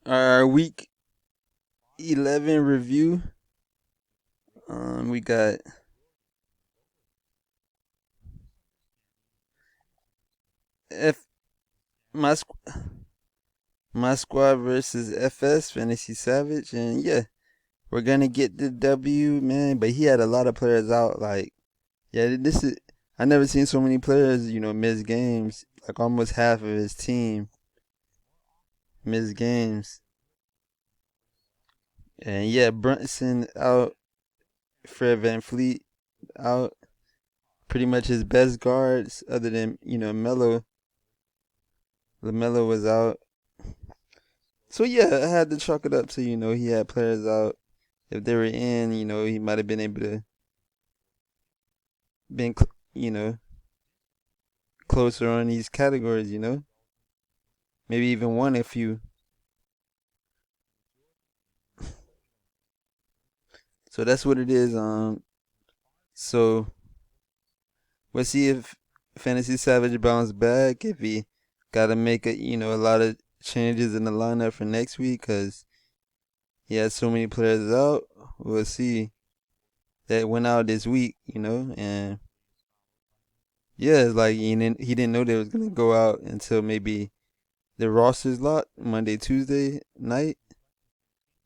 Our week 11 review. We got F my my squad versus FS Fantasy Savage, and yeah, we're gonna get the W, man. But he had a lot of players out. Like, yeah, this is I never seen so many players, miss games. Like almost half of his team missed games, and yeah, Brunson out, Fred Van Fleet out. Pretty much his best guards, other than Melo. LaMelo was out. So yeah, I had to chalk it up to he had players out. If they were in, he might have been able to been you know closer on these categories. Maybe even won a few. So that's what it is. So we'll see if Fantasy Savage bounce back. If he got to make a lot of changes in the lineup for next week because he has so many players out. We'll see. That went out this week, and yeah, it's like he didn't know they was gonna go out until maybe the rosters locked Monday, Tuesday night.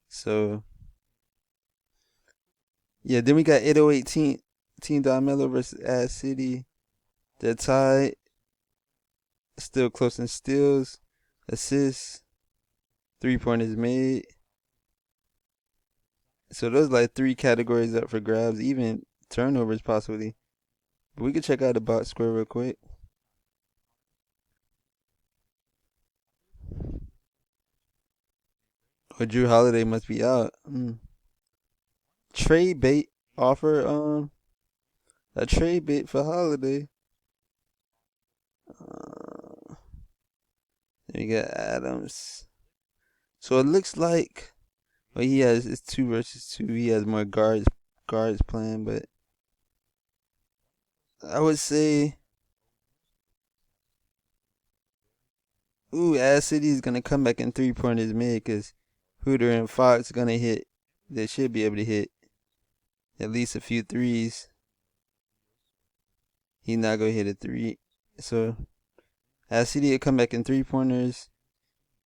So yeah, then we got 808 Team Melo versus Ad City. They're tied, still close in steals, assists, 3 pointers made. So those like three categories up for grabs, even turnovers possibly. But we could check out the box score real quick. Or Drew Holiday must be out. Trade bait offer. A trade bait for Holiday. Uh, then we got Adams. So it looks like he has it's 2 versus 2. He has more guards playing, but I would say Ad City is gonna come back in 3 pointers mid because Hooter and Fox gonna hit. They should be able to hit at least a few threes. He's not gonna hit a three, so Ad City will come back in 3 pointers,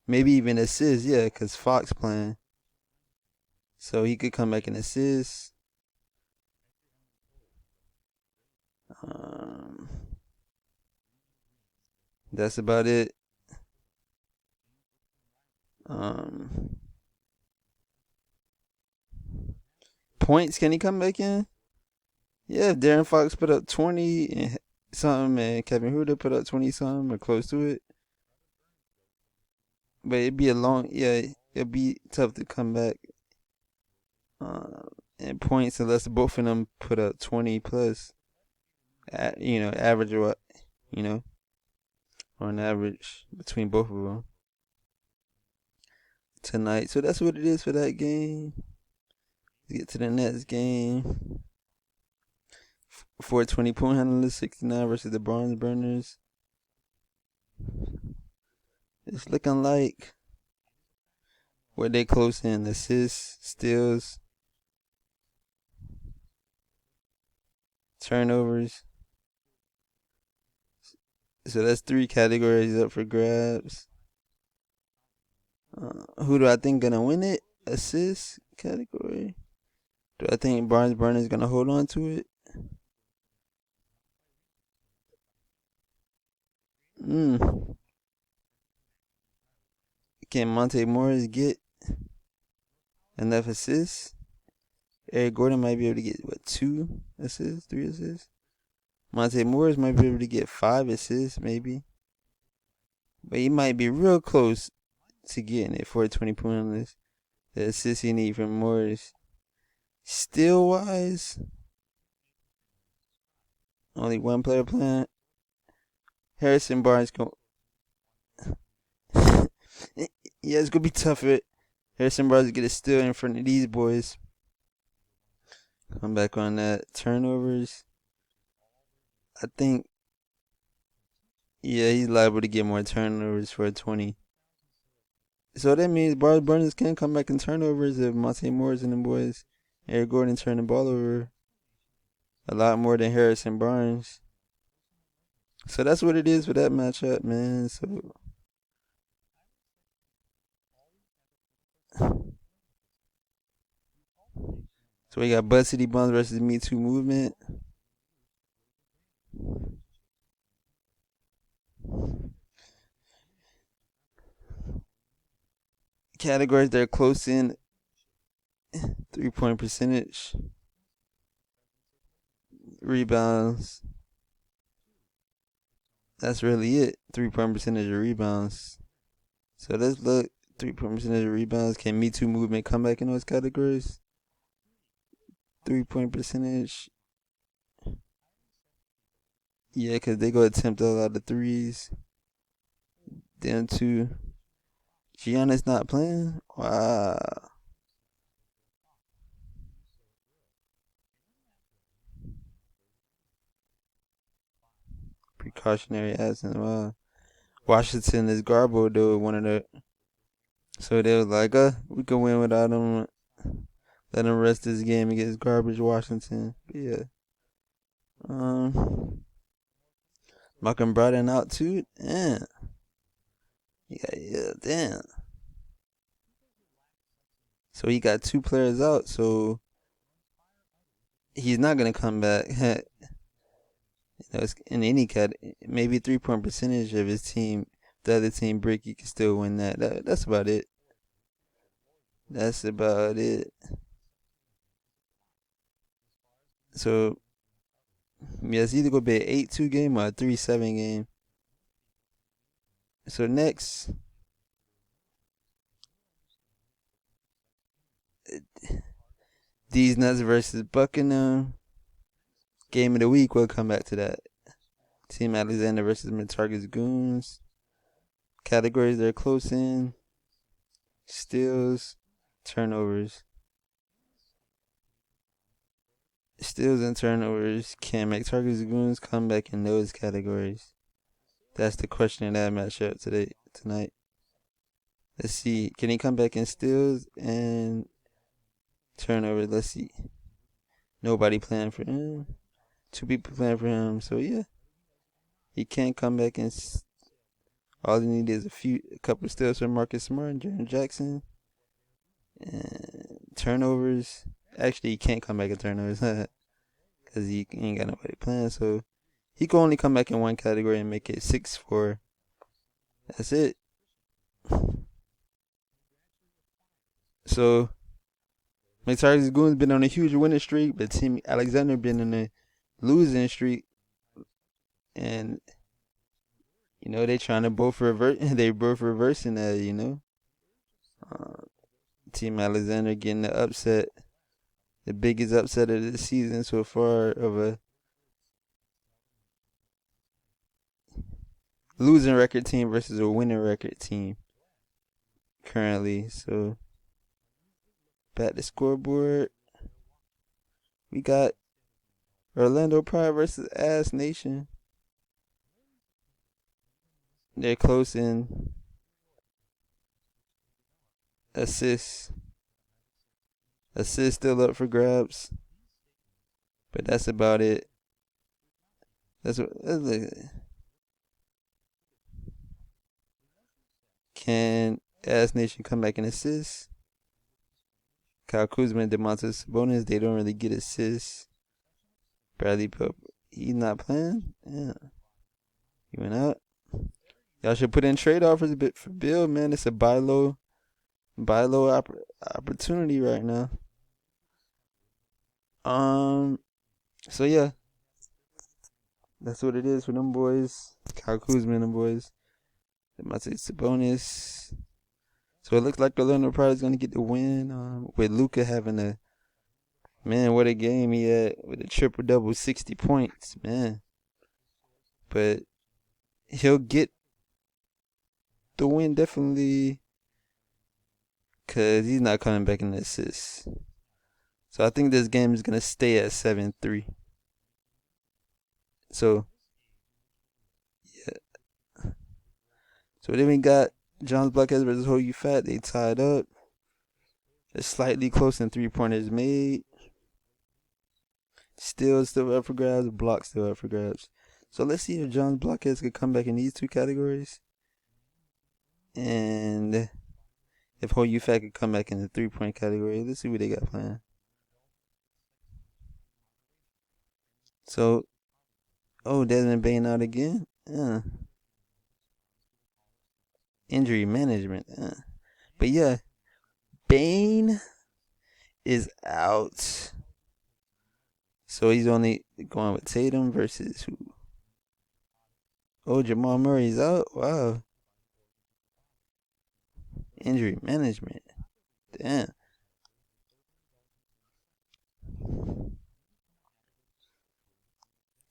maybe even assists. Yeah, because Fox playing. So he could come back and assist. Um, that's about it. Um, Points, can he come back in? Yeah, if Darren Fox put up 20 and something, and Kevin Huerter put up 20 something or close to it. But it'd be tough to come back uh, in points unless both of them put up 20 plus. Average what, you know, on average between both of them tonight. So that's what it is for that game. Let's get to the next game. 420 point handlers 69 versus the Bronze Burners. It's looking like where they close in assists, steals, turnovers. So that's three categories up for grabs. Who do I think gonna win it? Assist category. Do I think Barnes Burner is gonna hold on to it? Hmm. Can Monte Morris get enough assists? Eric Gordon might be able to get what 2 assists, 3 assists. Monte Morris might be able to get 5 assists, maybe. But he might be real close to getting it for a 20 point on this. The assist he need from Morris. Still wise, only one player playing. Harrison Barnes go. Yeah, it's gonna be tough for Harrison Barnes to get a steal in front of these boys. Come back on that turnovers. I think yeah, he's liable to get more turnovers for a 20. So that means Barnes can come back in turnovers if Monte Morris and the boys, Eric Gordon turn the ball over a lot more than Harrison Barnes. So that's what it is for that matchup, man. So we got Bud City Buns versus Me Too Movement. Categories that are close in 3-point percentage, rebounds. That's really it. 3-point percentage of rebounds. So let's look. 3-point percentage of rebounds. Can Me Too Movement come back in those categories? 3-point percentage. Yeah, because they go attempt a lot of threes. Them two. Giannis not playing? Wow. Precautionary absence. Wow. Washington is Garbo, though, one of the. So they was like, we can win without him. Let him rest this game against garbage Washington. But yeah. Malcolm Brogdon out too? Damn. Yeah, damn. So he got two players out, so he's not gonna come back. It's in any cat, maybe 3-point percentage of his team. The other team break, he can still win that's about it. That's about it. So yeah, it's either gonna be an 8-2 game or a 3-7 game. So next, these Nuts versus Buckingham. Game of the week. We'll come back to that. Team Alexander versus Matargus Goons. Categories they're close in. Steals, turnovers. Steals and turnovers. Can McTarget's Goons come back in those categories? That's the question in that matchup tonight. Let's see. Can he come back in steals and turnovers? Let's see. Nobody playing for him. Two people playing for him. So yeah, he can't come back in. All he needs is a couple of steals from Marcus Smart and Jaren Jackson. And turnovers. Actually, he can't come back in turnovers because he ain't got nobody playing. So he can only come back in one category and make it 6-4. That's it. So McTarget's Goons been on a huge winning streak, but Team Alexander been on a losing streak, and they trying to both revert. They both reversing that. Team Alexander getting the upset, the biggest upset of the season so far of a losing record team versus a winning record team currently. So back to scoreboard. We got Orlando Pride versus Ass Nation. They're close in assists. Assists still up for grabs, but that's about it. Can Ass Nation come back and assist? Kyle Kuzma and DeMontis Sabonis, they don't really get assists. Bradley Pope, he's not playing? Yeah. He went out. Y'all should put in trade offers a bit for Bill, man. It's a buy low opportunity right now. So yeah, that's what it is for them boys. Kyle Kuzma and them boys. DeMontis Sabonis. So it looks like Orlando Pride is gonna get the win. With Luka having what a game he had with a triple double, 60 points, man. But he'll get the win definitely, because he's not coming back in the assists. So I think this game is gonna stay at 7-3. So yeah. So then we got Johns Blockheads versus Hold You Fat. They tied up. It's slightly close in 3-pointers made. Still up for grabs. Block still up for grabs. So let's see if Johns Blockheads could come back in these two categories. And if Hold You Fat could come back in the 3-point category. Let's see what they got planned. So, Desmond Bain out again. Injury management. But yeah, Bain is out. So he's only going with Tatum versus who? Oh, Jamal Murray's out. Wow. Injury management. Damn.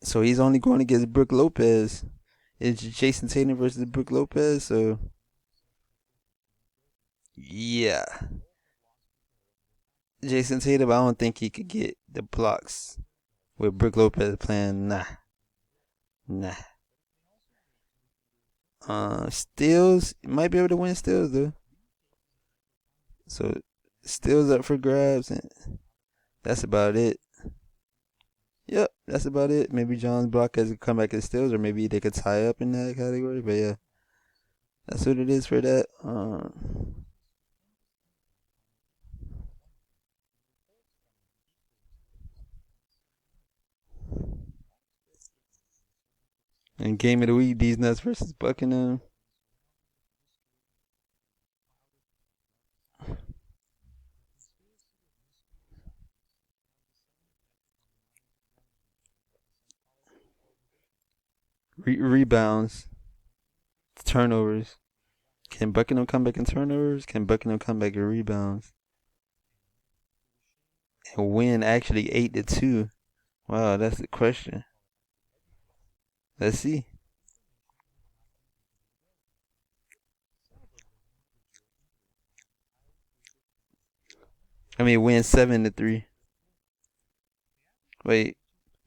So he's only going against Brook Lopez. It's Jason Tatum versus Brook Lopez. So yeah, Jason Tatum. I don't think he could get the blocks with Brook Lopez playing. Nah. Steals might be able to win steals though. So steals up for grabs, and that's about it. Yep, that's about it. Maybe John's block has come back as steals, or maybe they could tie up in that category. But yeah, that's what it is for that. And game of the week, these nuts versus Buckingham. Rebounds, turnovers. Can Buckingham come back in turnovers? Can Buckingham come back in rebounds? And win actually 8-2. Wow, that's the question. Let's see. I mean, win 7-3. Wait,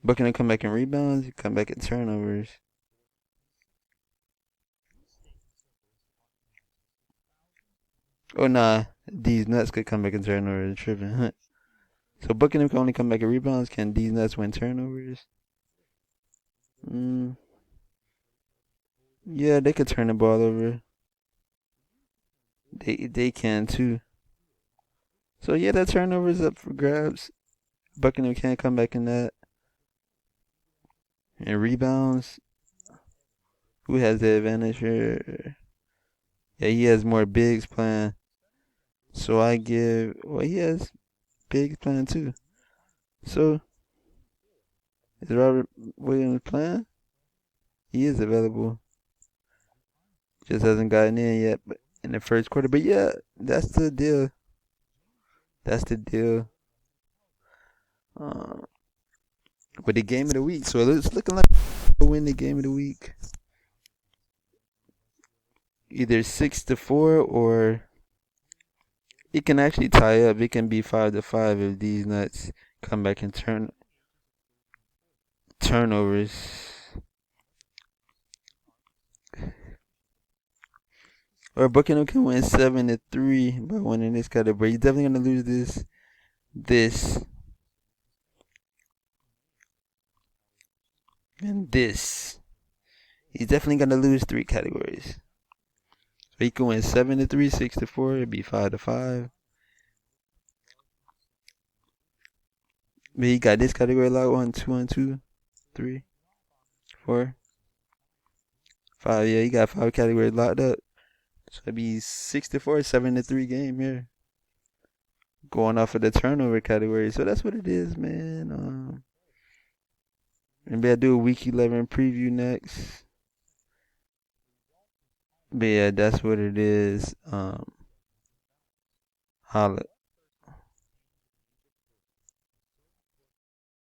Buckingham come back in rebounds. Come back in turnovers. Oh nah, these nuts could come back in turnovers. Tripping. So Buckingham can only come back in rebounds. Can these nuts win turnovers? Mm, yeah, they could turn the ball over. They can too. So yeah, that turnover's up for grabs. Buckingham can't come back in that. And rebounds, who has the advantage here? Yeah, he has more bigs playing. So I give. Well, he has bigs playing too. So is Robert Williams playing? He is available. Just hasn't gotten in yet, but in the first quarter. But yeah, that's the deal. That's the deal. Uh, with the game of the week, so it's looking like we'll win the game of the week. Either 6-4 or it can actually tie up. It can be 5-5 if these nuts come back and turnovers. Or Buckingham can win 7-3 by winning this category. He's definitely gonna lose this, and this. He's definitely gonna lose 3 categories. So he can win 7-3, 6-4. It'd be 5-5. But he got this category locked. 1, 2, 1, 2, 3, 4, 5. Yeah, he got 5 categories locked up. So it'd be 6-4, 7-3 game here. Going off of the turnover category. So that's what it is, man. Maybe I'll do a week 11 preview next. But yeah, that's what it is. Holla.